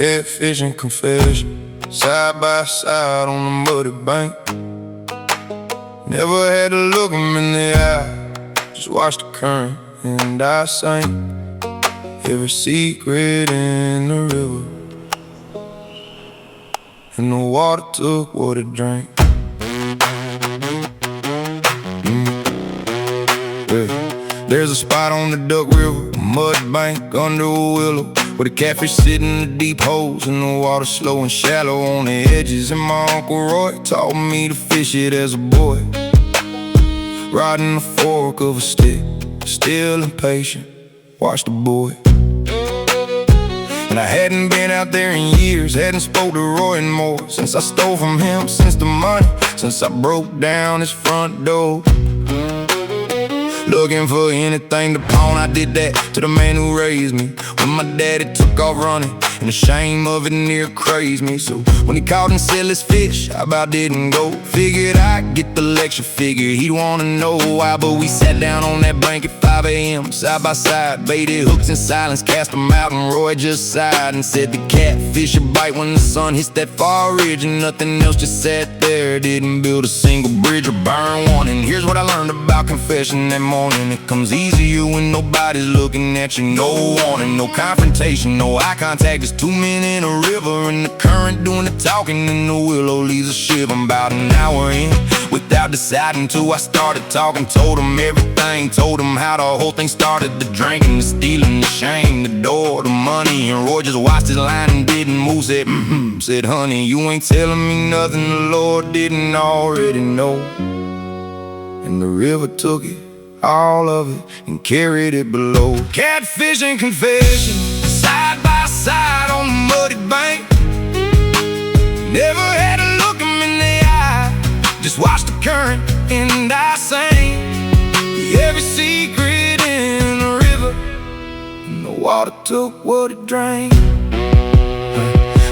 Catfish and Confession, side by side on the muddy bank. Never had to look him in the eye, just watch the current and I sank every secret in the river, and the water took what it drank. There's a spot on the Duck River, a mud bank under a willow, where the catfish sit in the deep holes and the water slow and shallow on the edges. And my Uncle Roy taught me to fish it as a boy, riding the fork of a stick, still impatient, watch the boy. And I hadn't been out there in years, hadn't spoke to Roy in more, since I stole from him, since the money, since I broke down his front door. Looking for anything to pawn, I did that to the man who raised me when my daddy took off running, and the shame of it near crazed me. So when he caught and said let's fish, I about didn't go. Figured I'd get the lecture, figured he'd wanna know why. But we sat down on that bank at 5 a.m. side by side, baited hooks in silence, cast them out, and Roy just sighed and said the catfish will bite when the sun hits that far ridge. And nothing else, just sat there, didn't build a single bridge or burn one. And here's what I learned about confession that morning: it comes easier when nobody's looking at you. No warning, no confrontation, no eye contact, just two men in a river and the current doing the talking, and the willow leaves a shiver. About an hour in, without deciding to, I started talking, told him everything, told him how the whole thing started: the drinking, the stealing, the shame, the door, the money. And Roy just watched his line and didn't move, said said honey, you ain't telling me nothing the Lord didn't already know. And the river took it, all of it, and carried it below. Catfish and confession, side by side on the muddy bank. Never had to look him in the eye, just watched the current and I sang every secret in the river, and the water took what it drank.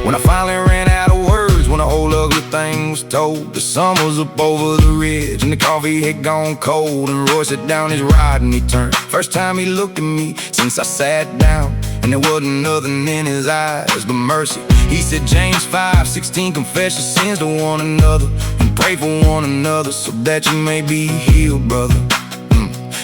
When I finally ran out of words, when the whole ugly thing was told, the sun was up over the ridge and the coffee had gone cold, and Roy set down his rod and he turned. First time he looked at me since I sat down, and there wasn't nothing in his eyes but mercy. He said James 5:16, confess your sins to one another and pray for one another, so that you may be healed, brother.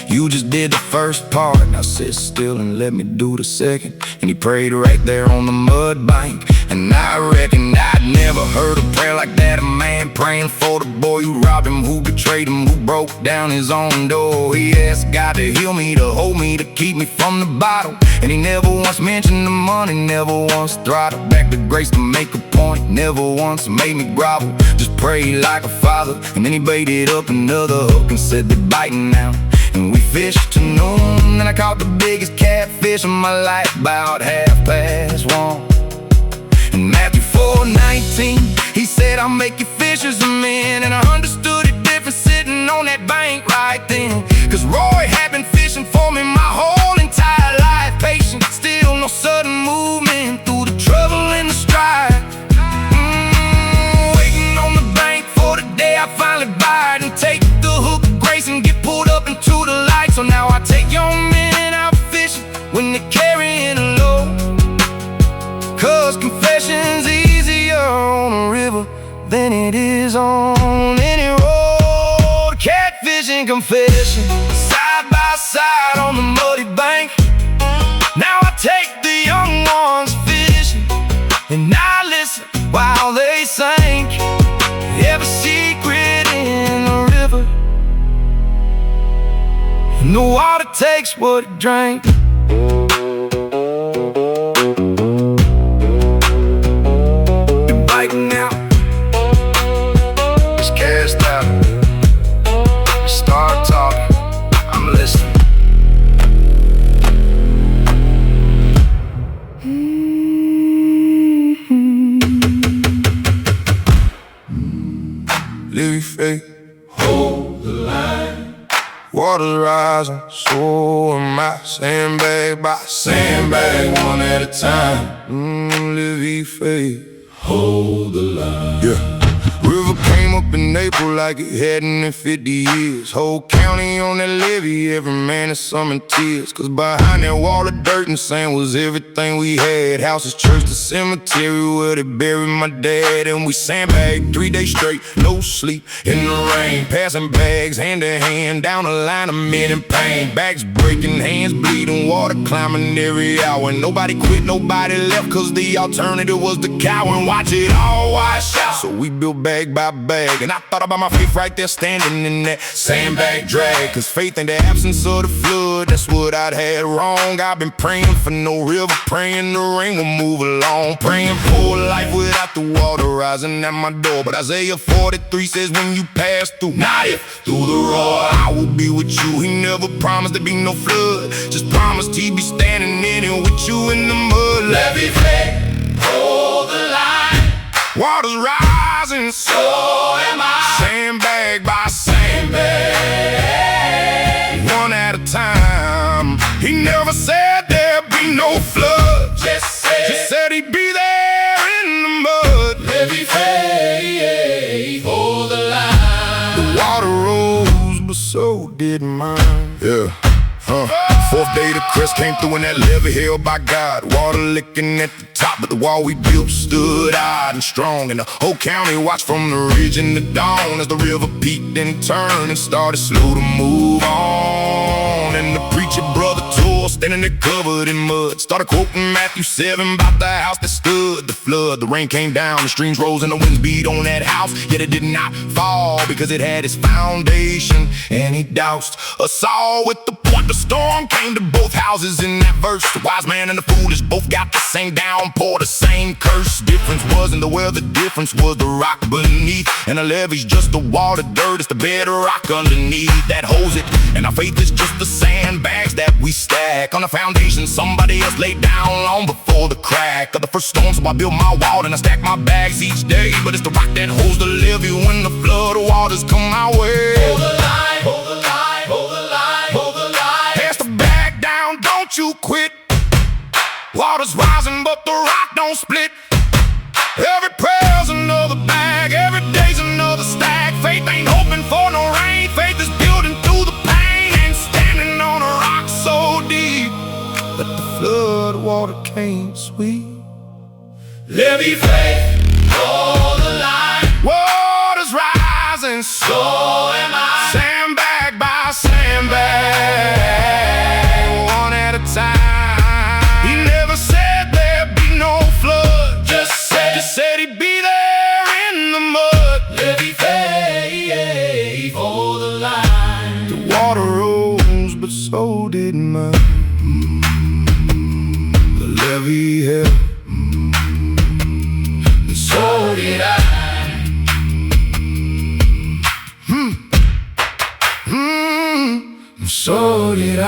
You just did the first part, now sit still and let me do the second. And he prayed right there on the mud bank, and I reckon I'd never heard a prayer like that. A man praying for the boy who robbed him, who betrayed him, who broke down his own door. He asked God to heal me, to hold me, to keep me from the bottle. And he never once mentioned the money, never once throttled back the grace to make a point, never once made me grovel, just prayed like a father. And then he baited up another hook and said they're biting now. And we fished till noon, and I caught the biggest catfish of my life about 1:30. And Matthew 4:19, he said I'll make you fishers of men. And I understood it different sitting on that bank right then, 'cause Roy had been fishing for me my whole entire life. Patient, still no sudden movement through the trouble and the strife. Waiting on the bank for the day I finally bite and take the hook of grace and get pulled up into the light. So now I take young men out fishing when they're carrying a load, 'cause confession's easier on a river than it is on any road. Catfish and confession, side by side on the muddy bank. Now I take the young ones fishing, and I listen while they sink every secret in the river, and the water takes what it drank. You're biting out, it's cast out. Start talking, I'm listening. Levee Faith, hold the line. Water's rising, so am I. Sandbag by sandbag, one at a time. Levee Faith, hold the line. Yeah. River came up in April like it hadn't in 50 years. Whole county on that levee, every man is some in tears. Cause behind that wall of dirt and sand was everything we had. Houses, church, the cemetery where they buried my dad. And we sandbagged 3 days straight, no sleep in the rain. Passing bags hand to hand down a line of men in pain. Backs breaking, hands bleeding, water climbing every hour. Nobody quit, nobody left, cause the alternative was the cow. And watch it all wash out. So we built bag by bag, and I thought about my faith right there standing in that sandbag drag. Cause faith in the absence of the flood, that's what I'd had wrong. I've been praying for no river, praying the rain will move along. Praying for life without the water rising at my door. But Isaiah 43 says when you pass through, not if, through the roar, I will be with you. He never promised there be no flood, just promised he'd be standing in it with you in the mud. Levee Faith, hold the line. Water's rising, so am I. Sandbag by sandbag, one at a time. He never said there'd be no flood, just said he'd be there in the mud. Levee Faith, hold the line. The water rose, but so did mine. Yeah. Fourth day the crest came through in that levee held by God. Water licking at the top, but the wall we built stood high and strong. And the whole county watched from the ridge in the dawn as the river peaked and turned and started slow to move on. And the preacher brother tore, standing there covered in mud, started quoting Matthew 7 about the house that stood the flood. The rain came down, the streams rose, and the winds beat on that house, yet it did not fall because it had its foundation. And he doused us all with the point. The storm came to both houses in that verse. The wise man and the foolish both got the same downpour, the same curse. Difference wasn't the well, the difference was the rock beneath. And the levee's just the water, dirt is the bedrock underneath that holds it. And our faith is just the sandbags that we stack on the foundation somebody else laid down long before the crack of the first storm. So I built my wall and I stack my bags each day, but it's the rock that holds the levee when the flood waters come my way. Hold the line, hold the line, hold the line, hold the line. Pass the bag down, don't you quit. Water's rising, but the rock don't split. Every prayer's another bag, every day's another stack. Faith ain't hoping for no rain, faith is building through the pain and standing on a rock so deep that the flood water can't sweep. Levee Faith, hold the line. Water's rising, so am I. Sandbag by sandbag, one at a time. He never said there'd be no flood, just said he'd be there in the mud. Levee Faith, hold the line. The water rose, but so did mine. The levee held, and so did I. So did I.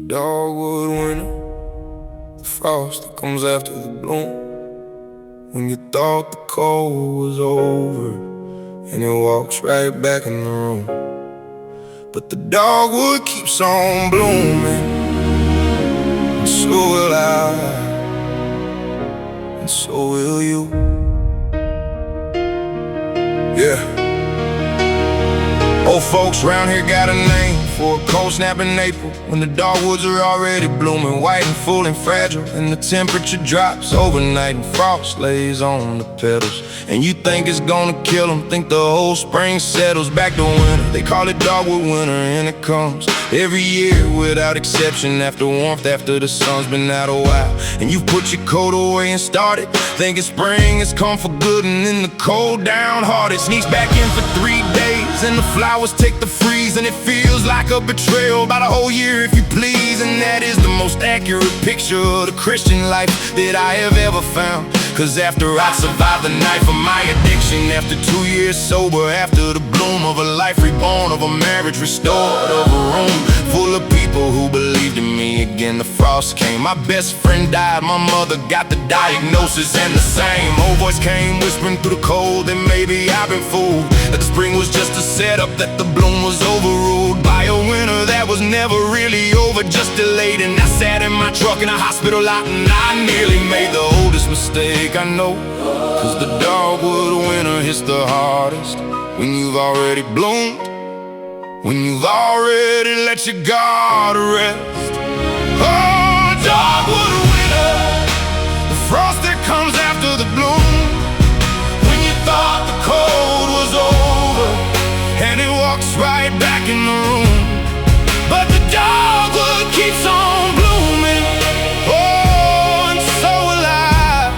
Dogwood winter, the frost that comes after the bloom. When you thought the cold was over, and it walks right back in the room. But the dogwood keeps on blooming, and so will I, and so will you. Yeah. Old folks round here got a name for a cold snap in April, when the dogwoods are already blooming, white and full and fragile, and the temperature drops overnight and frost lays on the petals. And you think it's gonna kill them, think the whole spring settles back to winter. They call it Dogwood Winter, and it comes every year without exception. After warmth, after the sun's been out a while, and you've put your coat away and started thinking spring has come for good. And then the cold downhearted sneaks back in for 3 days, and the flowers take the freeze, and it feels like a betrayal about a whole year if you please. And that is the most accurate picture of the Christian life that I have ever found. Cause after I survived the night of my addiction, after 2 years sober, after the bloom of a life reborn, of a marriage restored, of a room full of people who believed in me again, the frost came. My best friend died, my mother got the diagnosis, and the same old voice came whispering through the cold that maybe I've been fooled, that the spring was just a setup, that the bloom was overruled by a winter that was never really over, just delayed. And I sat in my truck in a hospital lot, and I nearly made the oldest mistake I know. Cause the dogwood winter hits the hardest when you've already bloomed, when you've already let your guard rest. Oh, dogwood winter, the frost that comes after the bloom, when you thought the cold was over, and it walks right back in the room. But the dogwood keeps on blooming, oh, and so will I,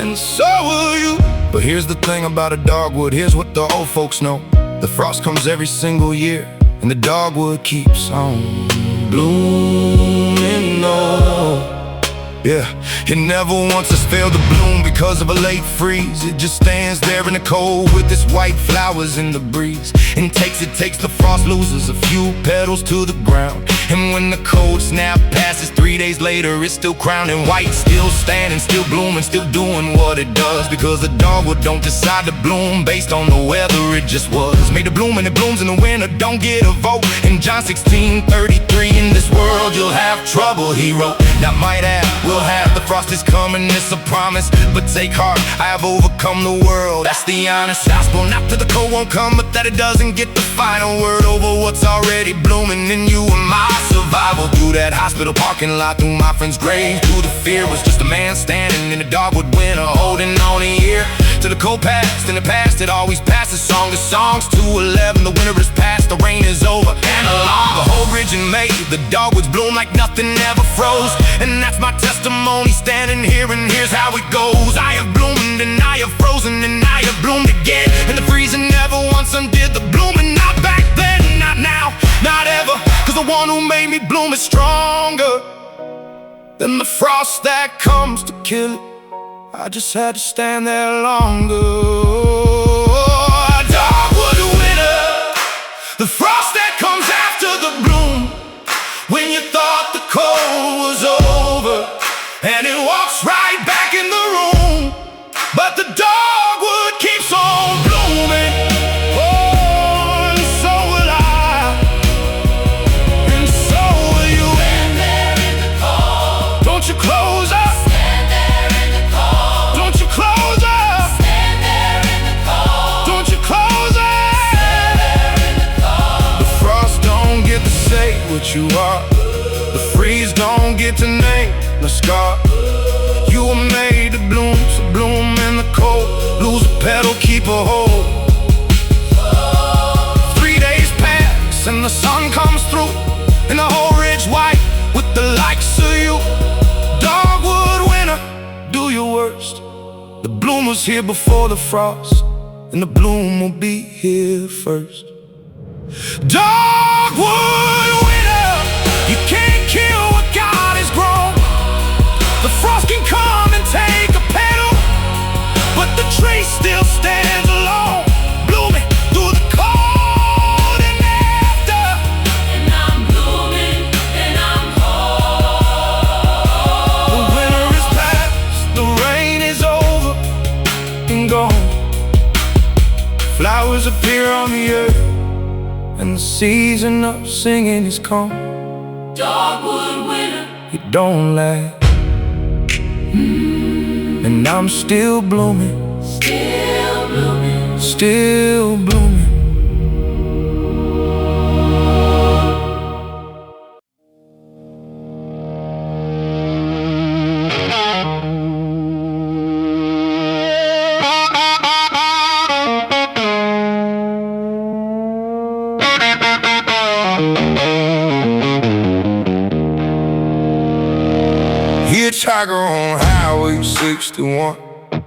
and so will you. But here's the thing about a dogwood, here's what the old folks know. The frost comes every single year, and the dogwood keeps on blooming, oh. Yeah, it never once has failed to bloom because of a late freeze. It just stands there in the cold with its white flowers in the breeze, and takes the frost, loses a few petals to the ground. And when the cold snap passes, 3 days later it's still crowned in white, still standing, still blooming, still doing what it does. Because the dogwood don't decide to bloom based on the weather, it just was made to bloom, and it blooms in the winter. Don't get a vote. In John 16:33, in this world you'll have trouble, he wrote. Not might have, we'll have. The frost is coming, it's a promise, but take heart, I have overcome the world. That's the honest gospel. Not that the cold won't come, but that it doesn't get the final word over what's already blooming in you and my survival. Through that hospital parking lot, through my friend's grave, through the fear was just a man standing in the dogwood winter, holding on a year to the cold past. In the past it always passes, song to songs 2:11. The winter is past, the rain is over, and along the whole bridge in May, the dogwoods bloom like nothing ever froze. And that's my testimony, standing here, and here's how it goes. I have bloomed, and I have frozen, and I have bloomed again. And the freezing never once undid the blooming. Not back then, not now, not ever. Cause the one who made me bloom is stronger than the frost that comes to kill it. I just had to stand there longer. Dogwood winter, the frost that comes after the bloom, when you thought the cold was over, and it walks right back in the room. But the dogwood keeps on blooming, oh, and so will I, and so will you. Stand there in the cold, don't you close up. Stand there in the cold, don't you close up. Stand there in the cold, don't you close up. Stand there in the cold. The frost don't get to say what you are, the freeze don't get to name the scar. You were made to bloom, so bloom in the cold. Lose a petal, keep a hold. 3 days pass and the sun comes through, and the whole ridge white with the likes of you. Dogwood winter, do your worst. The bloom was here before the frost, and the bloom will be here first. Dogwood winter, you can't kill what God has grown. The frost can come and take a petal, but the tree still stands alone, blooming through the cold and after. And I'm blooming and I'm whole. The winter is past, the rain is over and gone. Flowers appear on the earth, and the season of singing is come. Dogwood winter, it don't last. And I'm still blooming, still blooming, still blooming. Hitchhiker on Highway 61,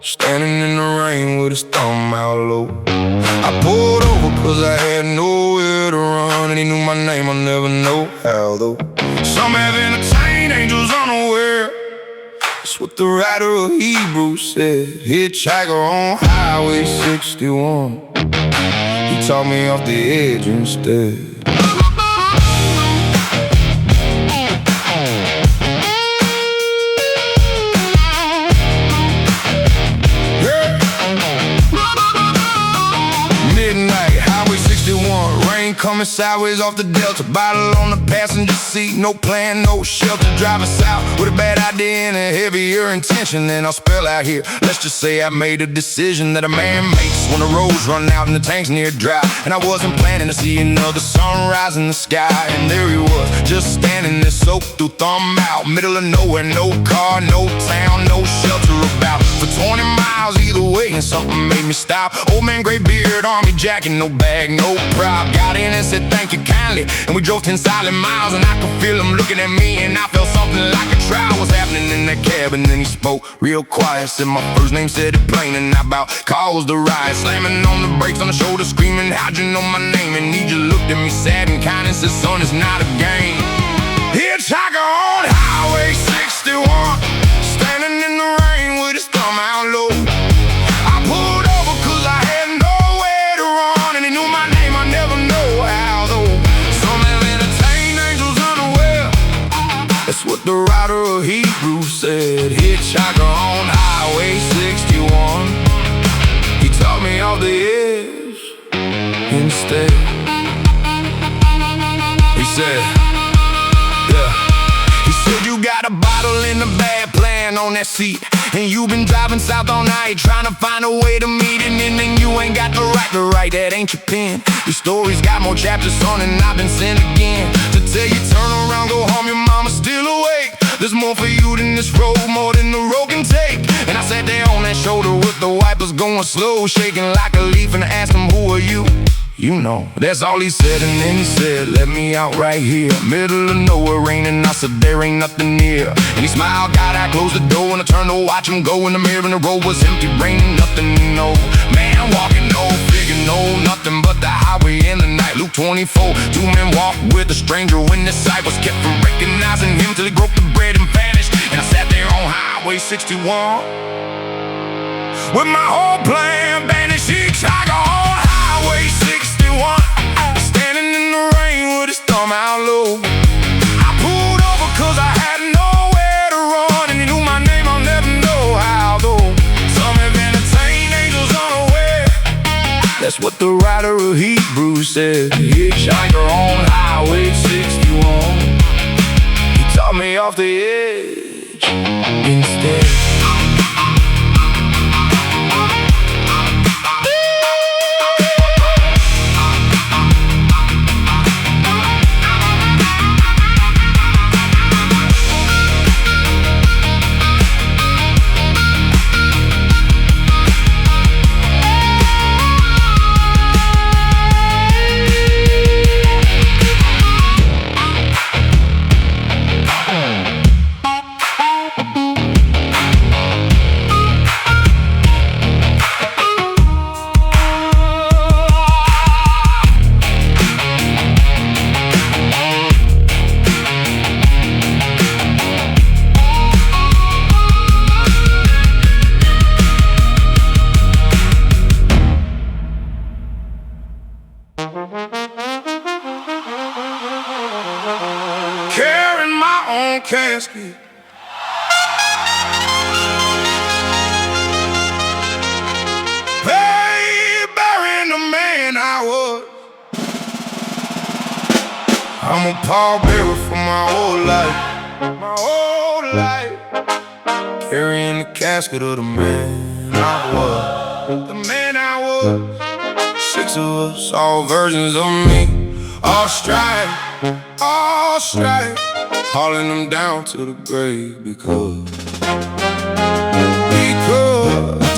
standing in the rain with his thumb out low. I pulled over cause I had nowhere to run, and he knew my name, I'll never know how though. Some have entertained angels unaware, that's what the writer of Hebrews said. Hitchhiker on Highway 61, he taught me off the edge instead. coming sideways off the Delta. Bottle on the passenger seat, no plan, no shelter. Driving south with a bad idea and a heavier intention than I'll spell out here. Let's just say I made a decision that a man makes when the roads run out and the tank's near dry. And I wasn't planning to see another sunrise in the sky. And there he was, just standing there soaked through thumb out. Middle of nowhere, no car, no town, no shelter about. For 20 miles either way and something made me stop. Old man, gray beard, army jacket, no bag, no prop. Got in and said thank you kindly, and we drove 10 silent miles. And I could feel him looking at me, and I felt something like a trial was happening in that cab. And then he spoke real quiet, said my first name, said it plain, and I about caused the riot. Slamming on the brakes on the shoulder, screaming, how'd you know my name? And he just looked at me sad and kind and said, son, it's not a game. Hitchhiker on Highway 61, standing in the rain with his thumb out low. I pulled over cause I had nowhere to run, and he knew my name, I never know how though. Some have entertained angels unaware. That's what the writer of Hebrews said. Hitchhiker on Highway 61, he taught me off the edge instead. He said, you got a bottle and a bad plan on that seat, and you been driving south all night trying to find a way to meet. And then you ain't got the right to write, that ain't your pen. Your story's got more chapters, son, and I've been sent again to tell you turn around, go home, your mama's still awake. There's more for you than this road, more than the road can take. And I sat there on that shoulder with the wipers going slow, shaking like a leaf, and I asked him, who are you? You know, that's all he said. And then he said, let me out right here, middle of nowhere, raining. I said, there ain't nothing near. And he smiled, got out, closed the door, and I turned to watch him go. In the mirror and the road was empty, raining, nothing to know. Man walking, no figure, no nothing but the highway in the night. Luke 24, two men walked with a stranger when the sight was kept from recognizing him till he broke the bread and vanished. And I sat there on Highway 61 with my whole plan vanished. Hitchhiker on Highway 61, standing in the rain with his thumb out low. I pulled over cause I had nowhere to run, and he knew my name, I'll never know how though. Some have entertained angels unaware. That's what the writer of Hebrews said. Hitchhiker on Highway 61, he taught me off the edge instead. Carrying my own casket, burying the man I was. I'm a pallbearer for my whole life, carrying the casket of the man I was. The man I was. 6 of us, all versions of me, all strife, hauling them down to the grave because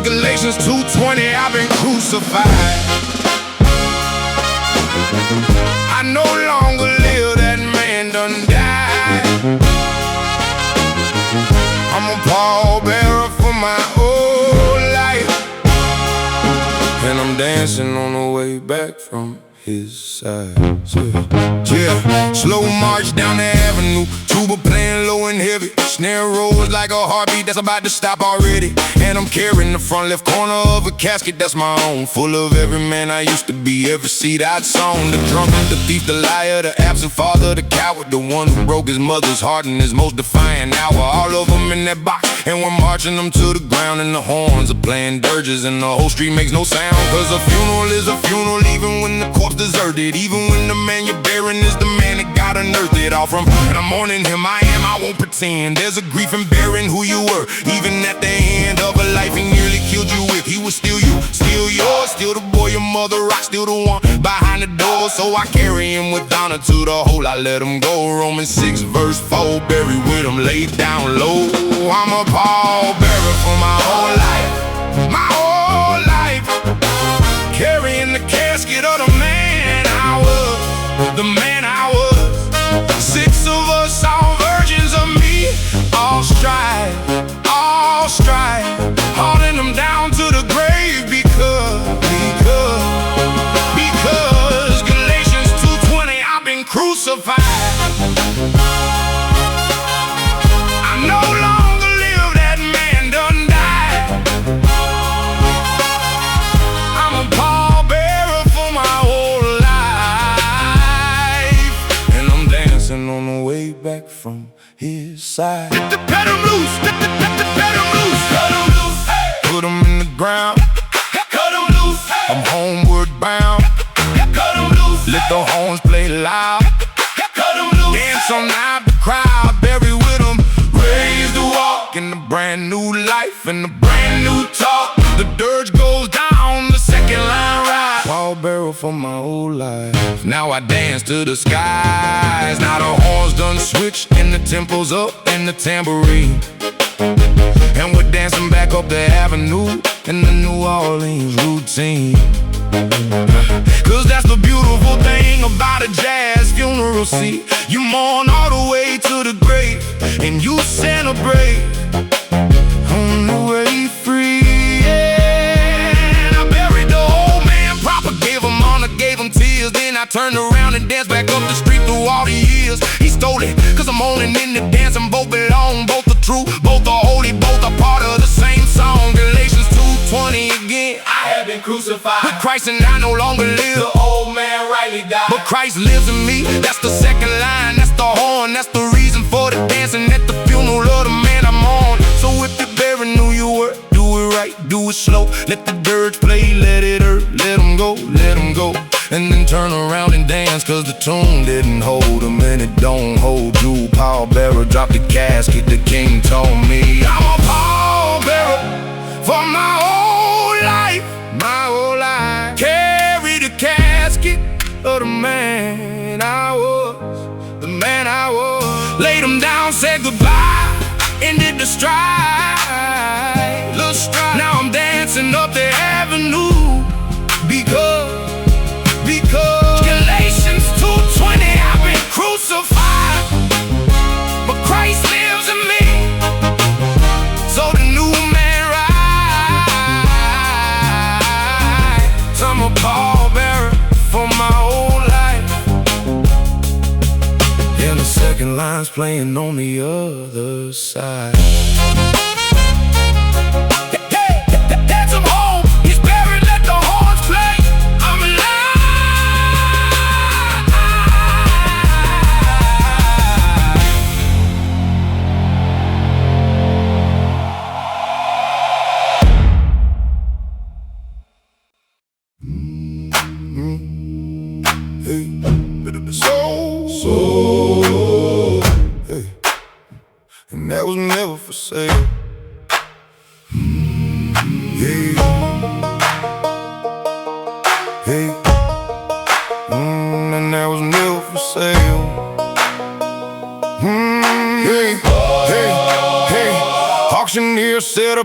Galatians 2:20, I've been crucified. I no longer live, that man done died. I'm a pallbearer for my whole life, and I'm dancing on the way back from his side. Yeah, slow march down the avenue, tuba playing low blowing heavy. Snare rolls like a heartbeat that's about to stop already. And I'm carrying the front left corner of a casket that's my own, full of every man I used to be, every seed I'd sown. The drunk, the thief, the liar, the absent father, the coward, the one who broke his mother's heart in his most defiant hour. All of them in that box, and we're marching them to the ground. And the horns are playing dirges, and the whole street makes no sound. Cause a funeral is a funeral, even when the corpse deserted. Even when the man you're burying is the man that got unearthed it all from. And I'm mourning him, I won't pretend. There's a grief in burying who you were. Even at the end of a life he nearly killed you with, he was still you, still yours. Still the boy your mother rocked, still the one behind the door. So I carry him with honor to the hole, I let him go. Romans 6 verse 4, buried with him, laid down low. I'm a pallbearer for my whole life, my whole life. Carrying the casket of the man I was, the man I was. 6 of us, all virgins of me, all strive, hauling them down to the grave because Galatians 2:20, I've been crucified. I no longer live, that man done died. I'm a pallbearer for my whole life, and I'm dancing on the way back from his side. Let the pedal loose, let the pedal loose, cut him loose, hey. Put him in the ground, cut him loose, hey. I'm homeward bound, cut him loose, let the horns play loud, cut him loose, dance on out the crowd, bury with him, raised to walk in a brand new life and a brand new talk. The dirge goes down, the second line ride, pallbearer for my whole life. Now I dance to the skies, now the horns done switched and the tempo's up and the tambourine, and we're dancing back up the avenue in the New Orleans routine. Cause that's the beautiful thing about a jazz funeral, see. You mourn all the way to the grave, and you celebrate on the way free. Yeah, I buried the old man proper, gave him honor, gave him tears. Then I turned around and danced back up the street through all the years. He stole it, cause I'm owning in the dance, and both belong, both are true, both are holy, both are part of the same song. Galatians 2:20 again, I have been crucified with Christ and I no longer live. The old man rightly died, but Christ lives in me. That's the second line, that's the horn, that's the reason for the dancing at the funeral of the man I'm on. So if you're burying who you were, do it right, do it slow. Let the dirge play, let it hurt, let him go, let him go. And then turn around and dance, cause the tune didn't hold him and it don't hold you. Pallbearer, drop the casket, the king told me I'm a pallbearer for my whole life, my whole life. Carry the casket of the man I was, the man I was. Laid him down, said goodbye, ended the stride, little stride. Now I'm dancing up the avenue because Galatians 2:20, I've been crucified, but Christ lives in me. So the new man rides. I'm a pallbearer for my whole life, and the second line's playing on the other side. That's him home, he's buried, let the horns play. I'm alive. So, hey, and that was never for sale.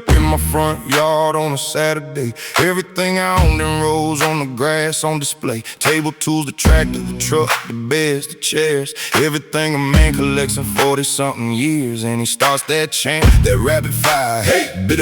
up in my front yard on a Saturday. Everything I owned and rolls on the grass on display. Table, tools, the tractor, the truck, the beds, the chairs. Everything a man collects in 40-something years. And he starts that chant, that rapid fire. Hey, bit,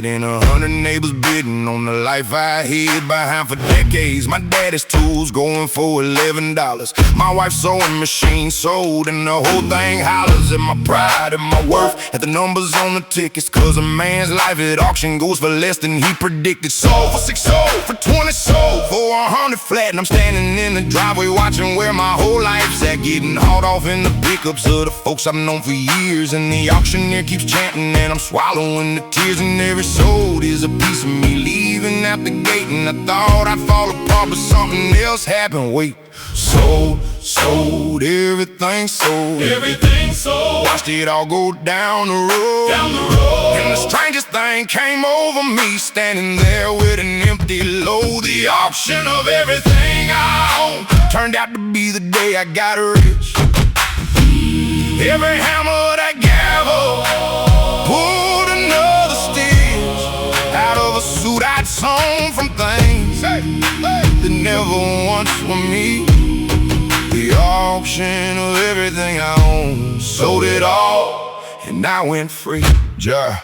and 100 neighbors bidding on the life I hid behind for decades. My daddy's tools going for $11. My wife's sewing machine sold, and the whole thing hollers at my pride and my worth, at the numbers on the tickets. Cause a man's life at auction goes for less than he predicted. Sold for 6 sold, for 20 sold, for 100 flat. And I'm standing in the driveway watching where my whole life's at, getting hauled off in the pickups of the folks I've known for years. And the auctioneer keeps chanting and I'm swallowing the tears. And every sold is a piece of me leaving out the gate. And I thought I'd fall apart, but something else happened. Wait, sold, everything sold. Everything sold. Watched it all go down the road. And the strangest thing came over me, standing there with an empty load. The auction of everything I own turned out to be the day I got rich. Every hammer, that gavel, pulled another stitch out of a suit I'd sewn from things that never once were me. The auction of everything I own, sold it all, and I went free. Job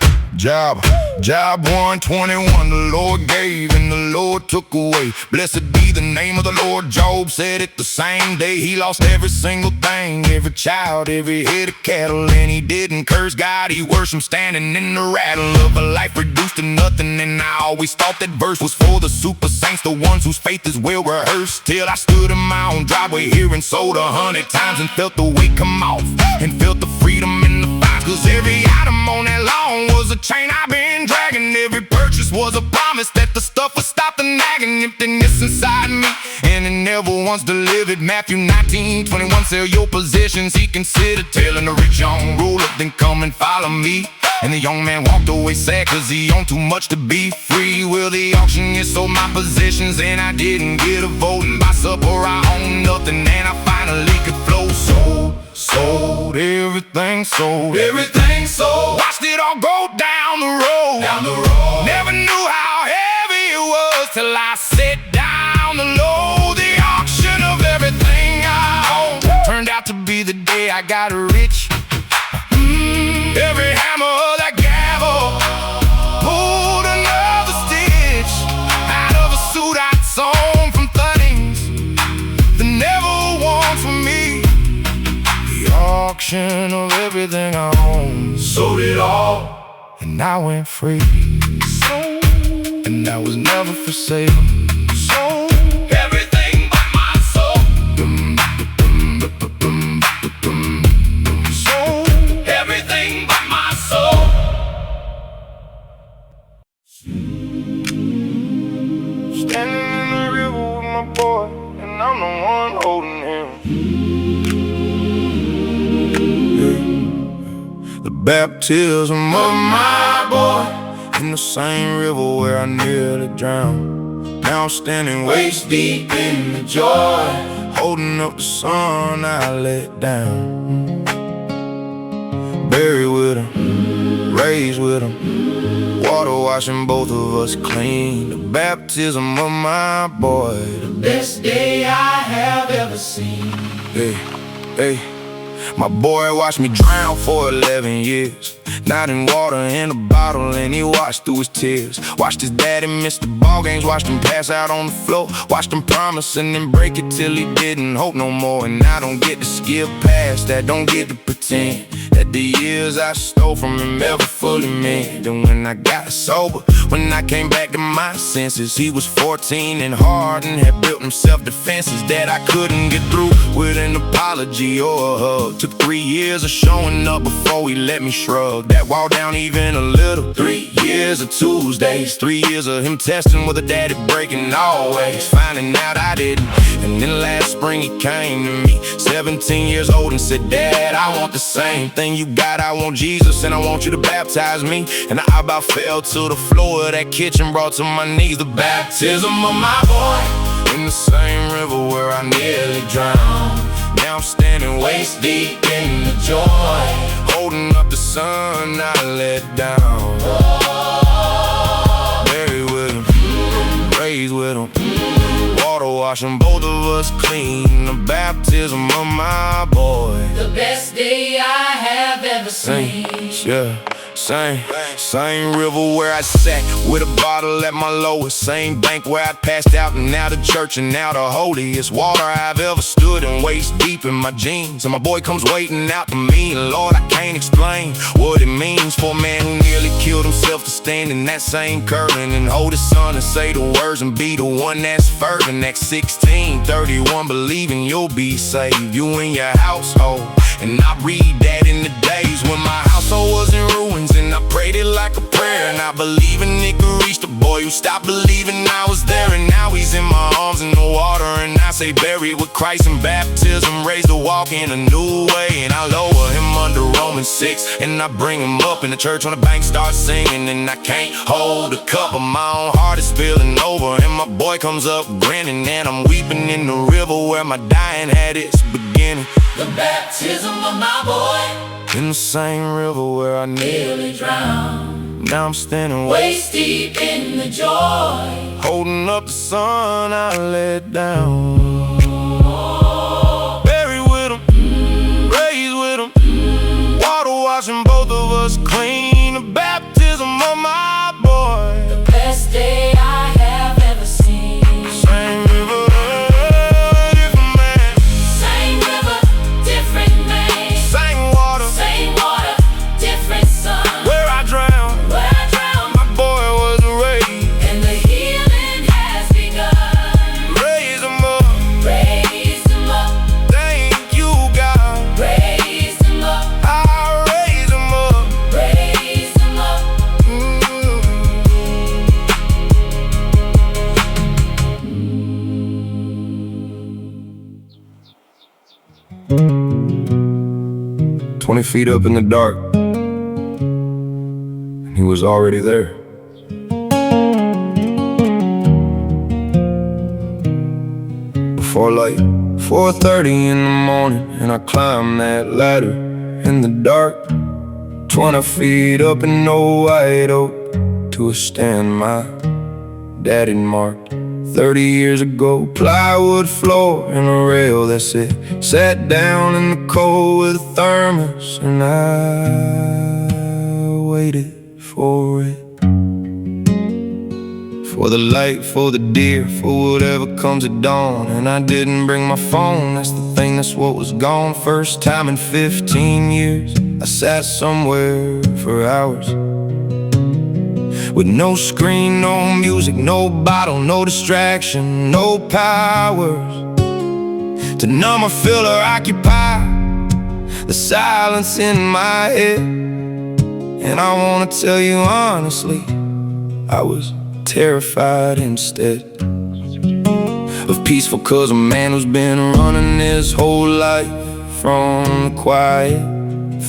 121, the Lord gave and the Lord took away. Blessed be the name of the Lord. Job said it the same day. He lost every single thing, every child, every head of cattle. And he didn't curse God, he worshiped standing in the rattle of a life reduced to nothing. And I always thought that verse was for the super saints, the ones whose faith is well rehearsed. Till I stood in my own driveway here and sold 100 times, and felt the weight come off, and felt the freedom in the vibes. Cause every item on that lawn was a chain I've been dragging. Every purchase was a promise that the stuff would stop the nagging emptiness inside me, and it never once delivered. Matthew 19:21, sell your possessions, he considered telling the rich young ruler, then come and follow me. And the young man walked away sad cause he owned too much to be free. Well, the auctioneer sold my possessions and I didn't get a vote. And by supper I owned nothing and I finally could flow. Sold, everything sold. Everything sold. Watched it all go down the road. Never knew how heavy it was till I sat down to load. The auction of everything I own turned out to be the day I got rich. Every hammer, that gavel, pulled another stitch out of a suit I'd sewn from things that never once were me. The auction of everything I own, sold it all, and I went free. And I was never for sale. Everything but my soul. Everything but my soul. Standing in the river with my boy, and I'm the one holding him. The baptism of my boy in the same river where I nearly drowned. Now I'm standing waist deep in the joy, holding up the son I let down. Buried with him, raised with him, water washing both of us clean. The baptism of my boy, the Best day I have ever seen. Hey, my boy watched me drown for 11 years. Not in water, in a bottle, and he watched through his tears. Watched his daddy miss the ball games, watched him pass out on the floor. Watched him promise and then break it till he didn't hope no more. And I don't get to skip past that, don't get to pretend that the years I stole from him ever fully meant. And when I got sober, when I came back to my senses, he was 14 and hard and had built himself defenses that I couldn't get through with an apology or a hug. Took 3 years of showing up before he let me shrug that wall down even a little. 3 years of Tuesdays, 3 years of him testing with a daddy breaking always, finding out I didn't. And then last spring he came to me, 17 years old, and said, Dad, I want the same thing you got. I want Jesus and I want you to baptize me. And I about fell to the floor of that kitchen, brought to my knees. The baptism of my boy in the same river where I nearly drowned. Now I'm standing waist deep in the joy, holding up the son I let down. Buried with him, raised with him, water washing both of us clean. The baptism of my boy. The best day I have ever seen. Yeah, same river where I sat with a bottle at my lowest. Same bank where I passed out, and now the church and now the holiest water I've ever stood in, waist deep in my jeans. And my boy comes wading out to me. Lord, I can't explain what it means for a man who nearly killed himself to stand in that same curtain and hold his son and say the words and be the one that's fervent. Acts 16:31, believing you'll be saved, you and your household. And I read that in the days when my household was in ruins, and I prayed it like a prayer. And I believe in it could reach the boy who stopped believing I was there. And now he's in my arms in the water, and I say buried with Christ in baptism, raised to walk in a new way. And I lower him under Romans 6, and I bring him up in the church on the bank, start singing. And I can't hold a cup of my own heart is spilling over, and my boy comes up grinning, and I'm weeping in the river where my dying had its beginning. The baptism of my boy, in the same river where I nearly drowned. Now I'm standing waist deep in the joy, holding up the son I let down. Buried with him, raised with him, water washing both of us clean. The baptism of my boy. the best day I have ever seen. Same river, different man. Same river, different man. Same water, different sun. where I drowned, my boy was raised. And the healing has begun. Raise him up, Raise him up, thank you God. raise him up, I raise him up. raise him up. 20 feet up in the dark, and he was already there. Before like 4:30 in the morning, and I climbed that ladder in the dark. 20 feet up in no white oak to a stand my daddy marked 30 years ago. Plywood floor and a rail, that's it. Sat down in the cold with a thermos, and I waited for it. For the light, for the deer, for whatever comes at dawn. And I didn't bring my phone, that's the thing, that's what was gone. First time in 15 years, I sat somewhere for hours, with no screen, no music, no bottle, no distraction, no powers to numb or fill or occupy the silence in my head. And I wanna tell you honestly, I was terrified instead of peaceful, 'cause a man who's been running his whole life from the quiet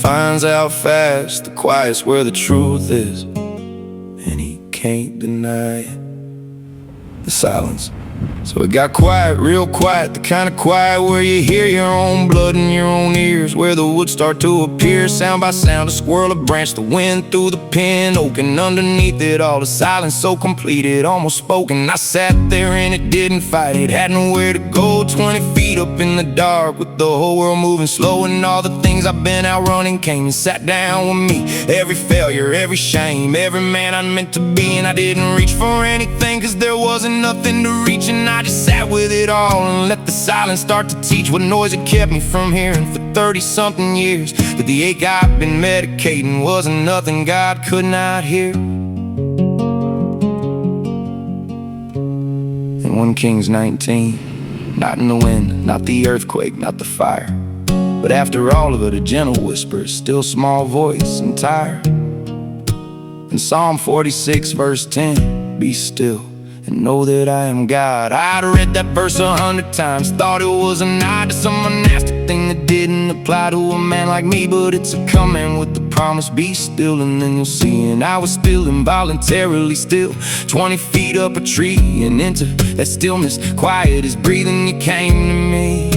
finds out fast the quiet's where the truth is, and he can't deny it. The silence. So it got quiet, real quiet, the kind of quiet where you hear your own blood in your own ears, where the woods start to appear, sound by sound, a squirrel, a branch, the wind through the pin oak, and underneath it all the silence so complete it almost spoken. I sat there and it didn't fight, it had nowhere to go. 20 feet up in the dark with the whole world moving slow, and all the things I've been out running came and sat down with me. Every failure, every shame, every man I meant to be, and I didn't reach for anything 'cause there wasn't nothing to reach. And I just sat with it all and let the silence start to teach what noise it kept me from hearing for 30-something years. That the ache I've been medicating wasn't nothing God could not hear. And 1 Kings 19, not in the wind, not the earthquake, not the fire, but after all of it, a gentle whisper, still small voice and tired. In Psalm 46 verse 10, be still and know that I am God. I'd read that verse 100 times, thought it was a nod to some monastic thing that didn't apply to a man like me, but it's a command with the promise, be still and then you'll see. And I was still, involuntarily still, 20 feet up a tree, and into that stillness, quiet as breathing, you came to me.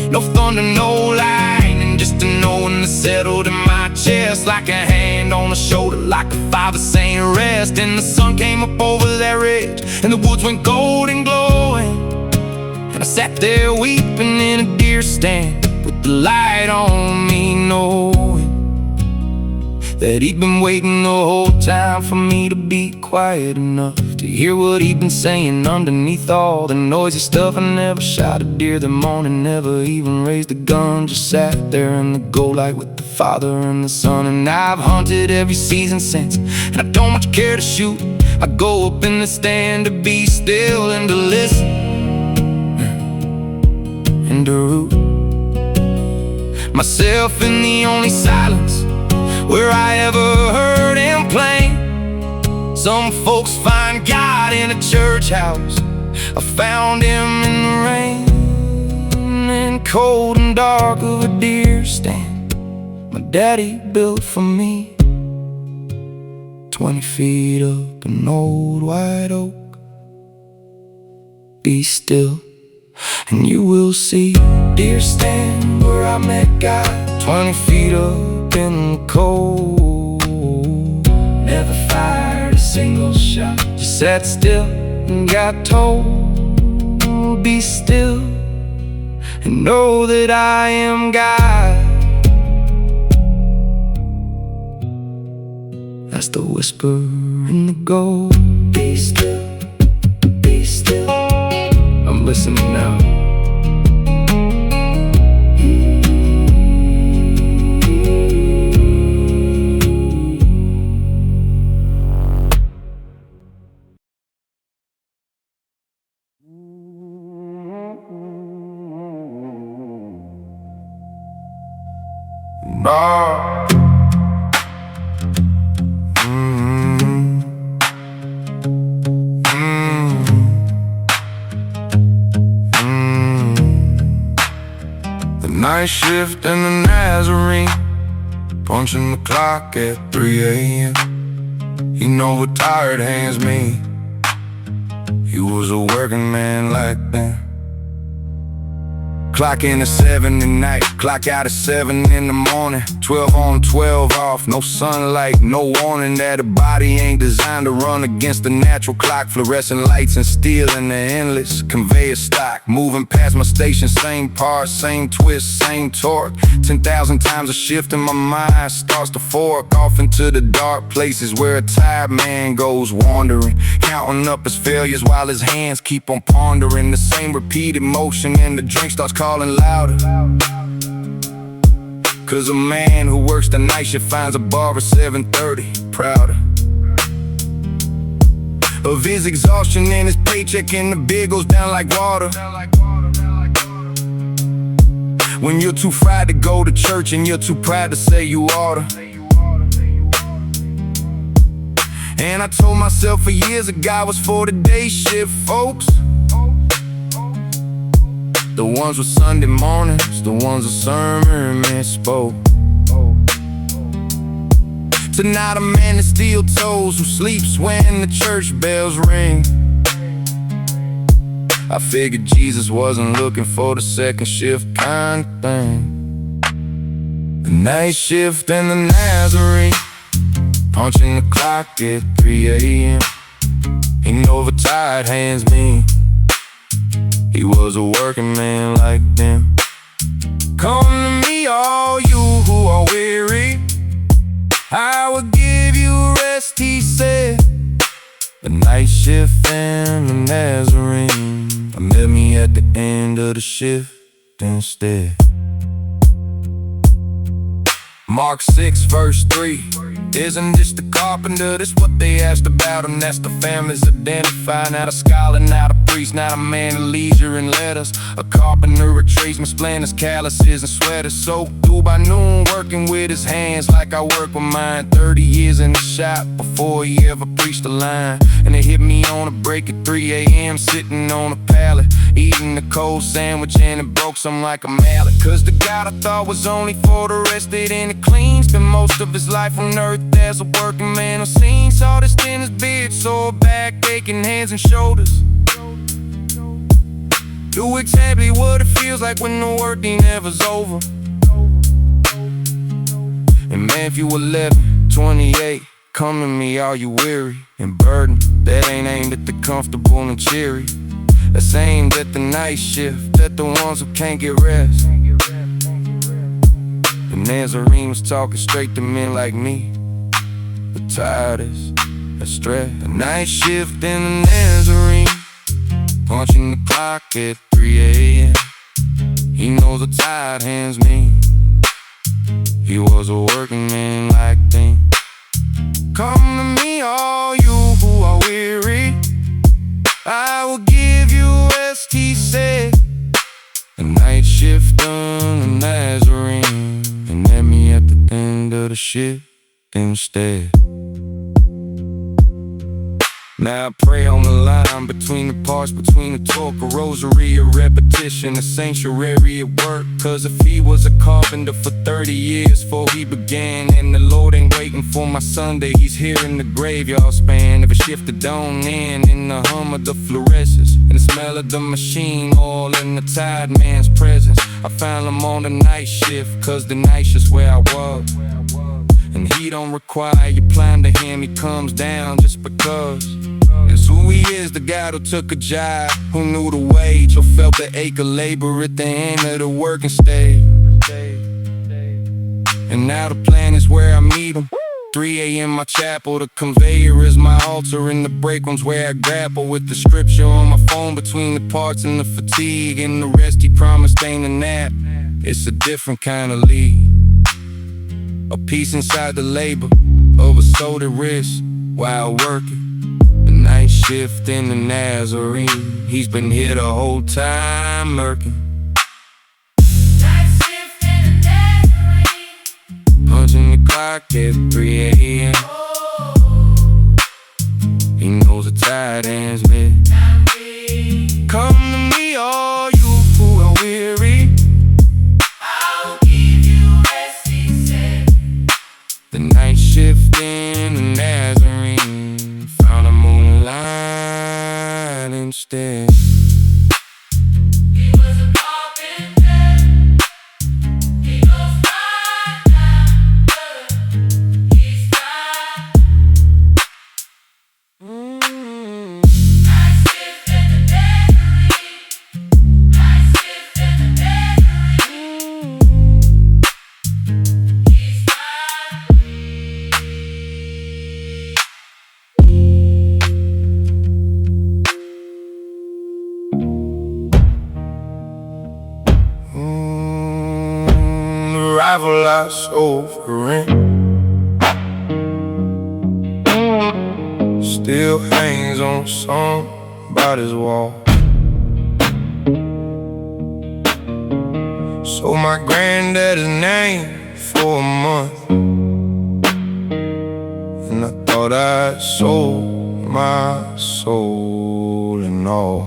No thunder, no lightning, just a knowing that settled in my chest, like a hand on the shoulder, like a father saying rest. And the sun came up over that ridge, and the woods went golden glowing, and I sat there weeping in a deer stand with the light on me, knowing that he'd been waiting the whole time for me to be quiet enough to hear what he'd been saying underneath all the noisy stuff. I never shot a deer that morning, never even raised a gun, just sat there in the gold light with the Father and the Son. And I've hunted every season since, and I don't much care to shoot. I go up in the stand to be still and to listen and to root myself in the only silence where I ever heard him plain. Some folks find God in a church house, I found him in the rain and cold and dark of a deer stand my daddy built for me, 20 feet up an old white oak. Be still and you will see deer stand where I met God, 20 feet up in the cold. Never fired a single shot, just sat still and got told, be still and know that I am God. That's the whisper in the gold. Be still, be still. I'm listening now. The night shift and the Nazarene, punching the clock at 3 a.m. You know what tired hands mean. He was a working man like that. Clock in at 7 at night, clock out at 7 in the morning. 12 on, 12 off, no sunlight, no warning that a body ain't designed to run against the natural clock. Fluorescent lights and steel in the endless conveyor stock. Moving past my station, same parts, same twist, same torque. 10,000 times a shift in my mind starts to fork off into the dark places where a tired man goes wandering, counting up his failures while his hands keep on pondering. The same repeated motion and the drink starts calling louder, cause a man who works the night shift finds a bar at 7:30, prouder of his exhaustion and his paycheck, and the bill goes down like water. When you're too fried to go to church and you're too proud to say you oughta. And I told myself for years that God was for the day shift folks, the ones with Sunday mornings, the ones a sermon man spoke. Tonight a man that steel toes, who sleeps when the church bells ring. I figured Jesus wasn't looking for the second shift kind of thing. The night shift and the Nazarene, punching the clock at 3 a.m. He know what tired hands mean. He was a working man like them. Come to me, all you who are weary, I will give you rest, he said. The night shift and the Nazarene met me at the end of the shift instead. Mark 6 verse 3, isn't this the carpenter? That's what they asked about him. That's the family's identify. Not a scholar, not a priest, not a man of leisure and letters. A carpenter, a tradesman, splinters, calluses and sweaters. Soaked through by noon, working with his hands like I work with mine. 30 years in the shop before he ever preached a line. And it hit me on a break at 3 a.m. sitting on a pallet, eating a cold sandwich, and it broke some like a mallet. Cause the God I thought was only for the rested and the clean spent most of his life on earth as a working man on scene. Sawdust in his beard, sore back, aching hands and shoulders. Do exactly what it feels like when the work ain't ever's over. And man, if you 11, 28, come to me, all you weary and burdened, that ain't aimed at the comfortable and cheery. That's aimed at the night shift, at the ones who can't get rest. The Nazarene was talking straight to men like me, the tired as stress. The night shift in the Nazarene, punching the clock at 3 a.m. He knows the tired hands mean. He was a working man like them. Come to me, all you who are weary, I will give you rest, he said. The night shift on the Nazarene, and met me at the end of the shift instead. Now I pray on the line between the parts, between the talk, a rosary, a repetition, a sanctuary at work. Cause if he was a carpenter for 30 years before he began, and the Lord ain't waiting for my Sunday, he's here in the graveyard span of a shift that don't end. In the hum of the fluorescence and the smell of the machine, all in the tired man's presence. I found him on the night shift, cause the night shift's where I was. And he don't require you climb to him, he comes down just because. It's who he is, the guy who took a job, who knew the wage, or felt the ache of labor at the end of the working stage. And now the plan is where I meet him. 3 a.m. my chapel, the conveyor is my altar, and the break room's where I grapple with the scripture on my phone between the parts and the fatigue, and the rest he promised ain't a nap. It's a different kind of lead, a peace inside the labor of a soul that risks while working. The night shift in the Nazarene, he's been here the whole time murking. Night shift in the Nazarene, Punching the clock at 3 a.m. He knows the tired hands met. Come to me, all you who are weary, I'll give you rest, he said. the night shift in the Nazarene, found a moonlight instead. He was a carpenter, he goes right now, he's tired. Night shift in the Nazarene, night shift in the Nazarene, he's tired. The rival I sold for rent still hangs on somebody's wall. Sold my granddaddy's name for a month, and I thought I'd sold my soul and all.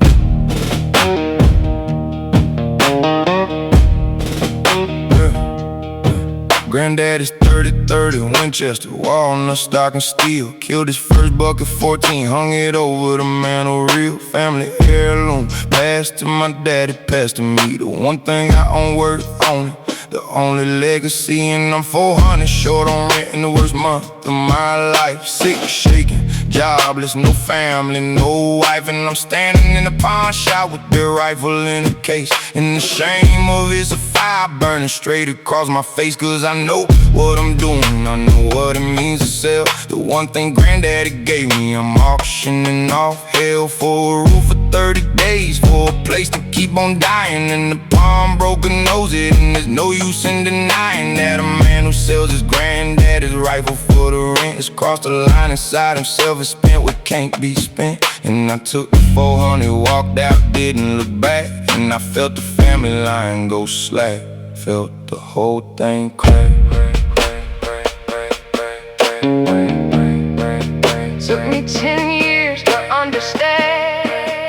Granddaddy's 30-30 Winchester, walnut stock and steel. Killed his first buck at 14, hung it over the mantle reel. Family heirloom, passed to my daddy, passed to me. The one thing I own worth owning, the only legacy. And I'm 400 short on rent in the worst month of my life. Sick, shaking, jobless, no family, no wife. And I'm standing in the pawn shop with the rifle in the case, and the shame of it's a fire burning straight across my face. Cause I know what I'm doing, I know what it means to sell the one thing granddaddy gave me. I'm auctioning off hell for a roof for 30 days, for a place to keep on dying. And the pawnbroker knows it, and there's no use in denying that a man who sells his granddaddy's rifle for the rent has crossed the line inside himself and spent what can't be spent. And I took the 400, walked out, didn't look back, and I felt the family line go slack, felt the whole thing crack. Took me 10 years to understand.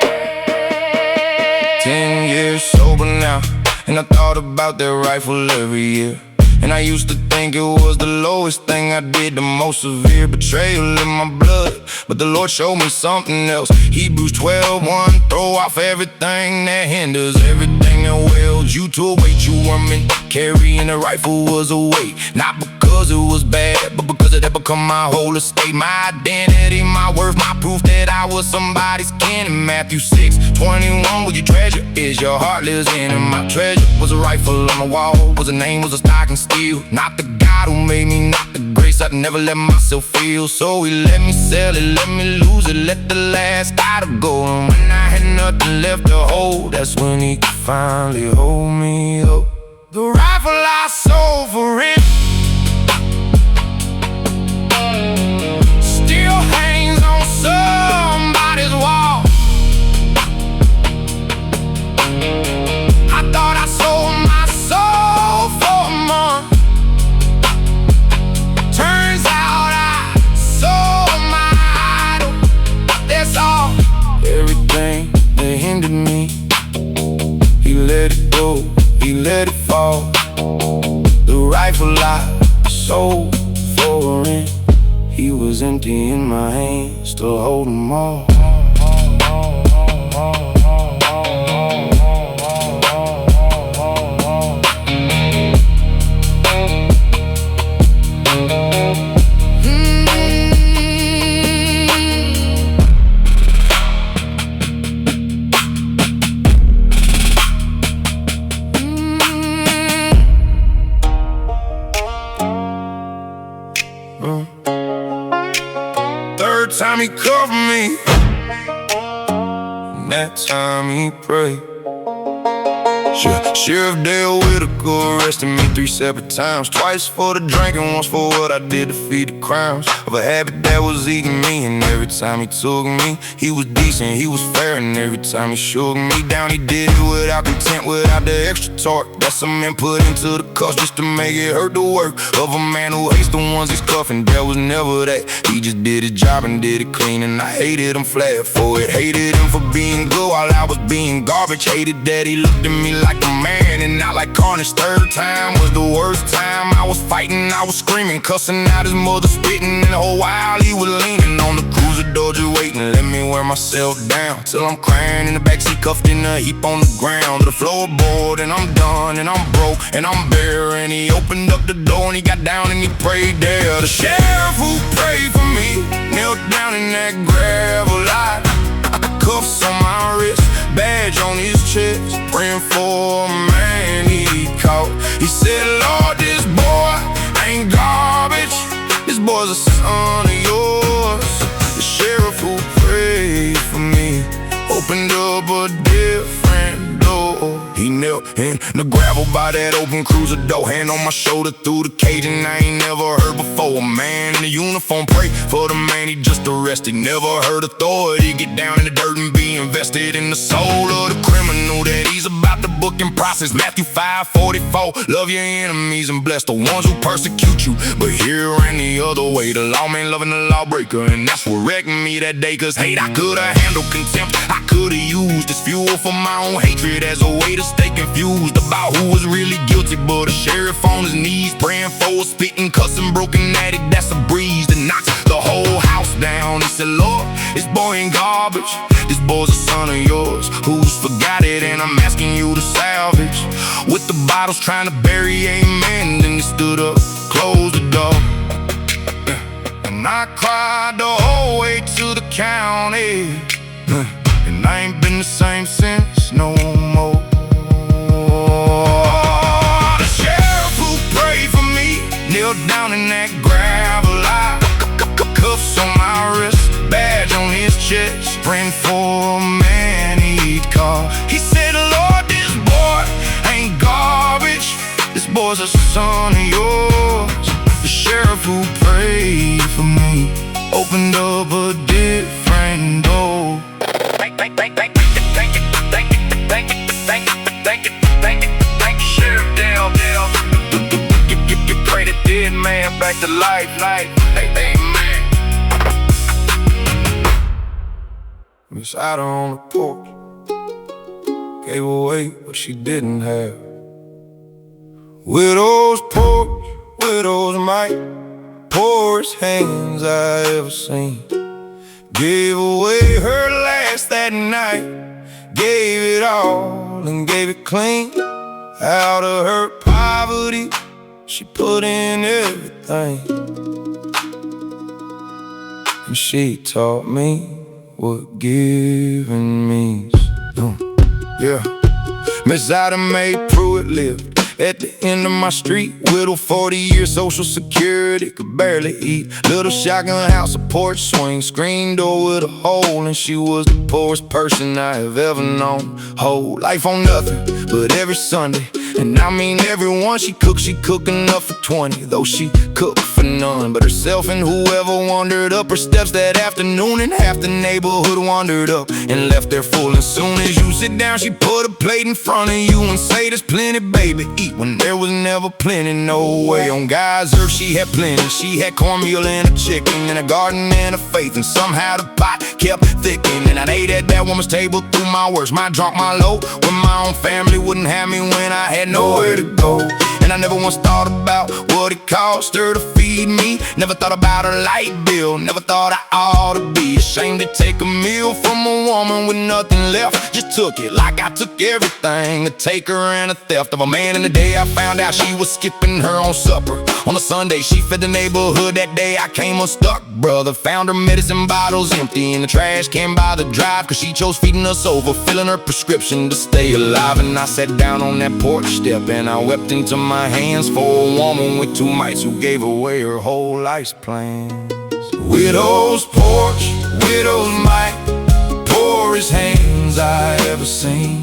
10 years sober now, and I thought about that rifle every year. And I used to think it was the lowest thing I did, the most severe betrayal in my blood. But the Lord showed me something else. Hebrews 12:1, throw off everything that hinders, everything that welds you to a weight you weren't meant to carry. And the rifle was a weight, not because because it was bad, but because it had become my whole estate. My identity, my worth, my proof that I was somebody's kin. In Matthew 6:21, where your treasure is, your heart lives in. And my treasure was a rifle on the wall, was a name, was a stock and steel. Not the God who made me, not the grace I'd never let myself feel. So he let me sell it, let me lose it, let the last idol go. And when I had nothing left to hold, that's when he could finally hold me up. The rifle I sold for rent still hangs on somebody's wall. I thought I sold my soul for a month. Turns out I sold my idol. That's all. Everything that hindered me, he let it go, he let it fall. The rifle I sold for rent, he was empty in my hands, still hold 'em all. Third time he covered me, and that time he prayed. Sheriff Dale Whitaker arrested me 3 separate times. Twice for the drinking, once for what I did to feed the crimes of a habit that was eating me. And every time he took me, he was decent, he was fair. And every time he shook me down, he did it without contempt, without the extra torque. That's some input into the cuss just to make it hurt the work of a man who hates the ones he's cuffing. There was never that, he just did his job and did it clean. And I hated him flat for it, hated him for being good while I was being garbage. Hated that he looked at me like a man and not like carnage. Third time was the worst time. I was fighting, I was screaming, cussing out his mother, spitting. And the whole while he was leaning on the cruiser door just waiting. Let me wear myself down till I'm crying in the backseat, cuffed in a heap on the ground to the floorboard. And I'm done and I'm broke and I'm bare. And he opened up the door and he got down and he prayed there. The sheriff who prayed for me knelt down in that gravel lot, cuffs on my wrist, badge on his chest, praying for a man he caught. He said, Lord, this boy ain't garbage, this boy's a son of yours. The sheriff who prayed for me opened up a different door. He knelt in the gravel by that open cruiser door, hand on my shoulder through the cage. And I ain't never heard before a man in a uniform pray for the man he just arrested. Never heard authority get down in the dirt and be invested in the soul of the criminal that he's about to book and process. Matthew 5:44, love your enemies and bless the ones who persecute you. But here and the other way, the lawman loving the lawbreaker. And that's what wrecked me that day, cause hate, I could've handled contempt. I could've used this fuel for my own hatred as a way to stay confused about who was really guilty. But a sheriff on his knees praying for a spitting, cussing, broken addict, that's a breeze that knocks the whole house down. He said, Lord, this boy ain't garbage, this boy's a son of yours who's forgot it, and I'm asking you to salvage. With the bottles trying to bury amen, then he stood up, closed the door, and I cried the whole way to the county. And I ain't been the same since no more. The sheriff who prayed for me knelt down in that gravel lot, cuffs on my wrist, badge on his chest, praying for a man he'd call. He said, Lord, this boy ain't garbage, this boy's a son of yours. The sheriff who prayed for me opened up a different door. Thank you, Sheriff Dale. You pray the dead man back to life. Amen. Miss Ida on the porch gave away what she didn't have. Widow's porch, widow's mite, poorest hands I ever seen. Gave away her last that night, gave it all and gave it clean. Out of her poverty, She put in everything, and she taught me what giving means. Yeah. Miss Ida Mae Pruitt lived at the end of my street. Widow, 40-year social security, could barely eat. Little shotgun house, a porch swing, screen door with a hole. And she was the poorest person I have ever known. Whole life on nothing but every Sunday, and I mean everyone. She cooked enough for 20, though she cooked for none but herself and whoever wandered up her steps that afternoon. And half the neighborhood wandered up and left there full. And soon as you sit down, she put a plate in front of you and say, "There's plenty, baby, eat," when there was never plenty. No way on God's earth she had plenty. She had cornmeal and a chicken and a garden and a faith, and somehow the pot kept thickening. And I ate at that woman's table through my worst, my drunk, my low, when my own family wouldn't have me when I had nowhere to go. And I never once thought about what it cost her to feed me. Never thought about her light bill. Never thought I ought to be ashamed to take a meal from a woman with nothing left. Just took it like I took everything. A taker and a theft of a man. And the day I found out she was skipping her own supper on a Sunday, she fed the neighborhood. That day I came unstuck, brother. Found her medicine bottles empty in the trash can by the drive, cause she chose feeding us over, filling her prescription to stay alive. And I sat down on that porch step and I wept into my hands for a woman with 2 mites who gave away her whole life's plans. Widow's porch, widow's mite, poorest hands I ever seen.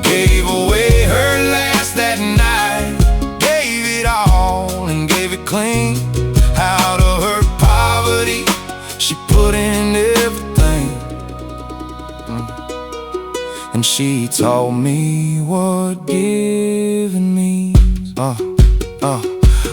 Gave away her last that night, gave it all and gave it clean. Out of her poverty, she put in everything, and she taught me what giving means.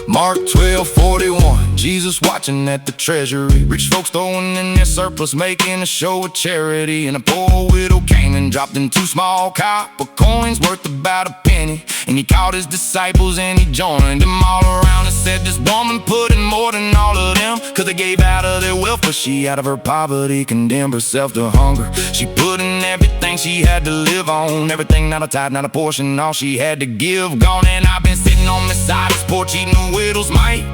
Mark 12:41, Jesus watching at the treasury. Rich folks throwing in their surplus, making a show of charity. And a poor widow came and dropped in 2 small copper coins worth about a penny. And he called his disciples and he joined them all around and said, "This woman put in more than all of them, cause they gave out of their wealth, but she out of her poverty condemned herself to hunger. She put in everything she had to live on, everything, not a tithe, not a portion, all she had to give gone." And I've been sitting on the side of this porch eating a widow's mite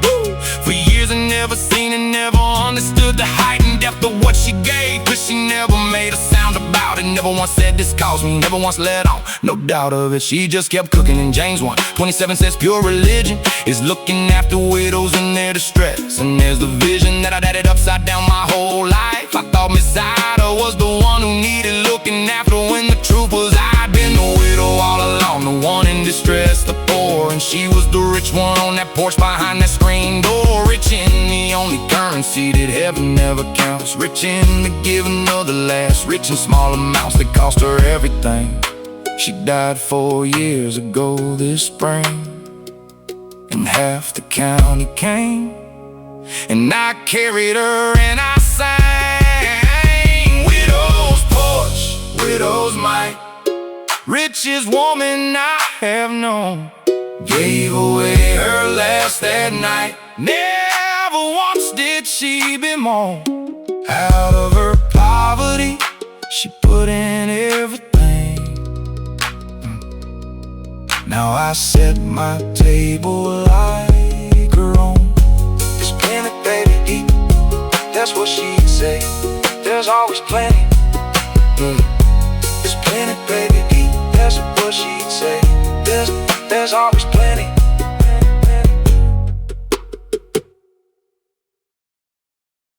for years and never seen and never understood the height and depth of what she gave, cause she never made a sound about it. Never once said this caused me, never once let on, no doubt of it. She just kept cooking. And James 1:27 says pure religion is looking after widows in their distress. And there's the vision that I'd had it upside down my whole life. I thought Miss Ida was the one who needed looking after, when the truth was I'd been the widow all along, the one in distress, the poor. And she was the rich one on that porch behind that screen door. Rich in the only currency that heaven never counts. Rich in the giving of the last, rich in small amounts that cost her everything. She died 4 years ago this spring, and half the county came, and I carried her and I sang. Widow's porch, widow's mite, richest woman I have known. Gave away her last that night, never once did she bemoan. Out of her poverty, she put in everything. Now I set my table like her own. There's plenty, baby, eat, that's what she'd say. There's always plenty. There's plenty, baby, eat, that's what she'd say. There's always plenty.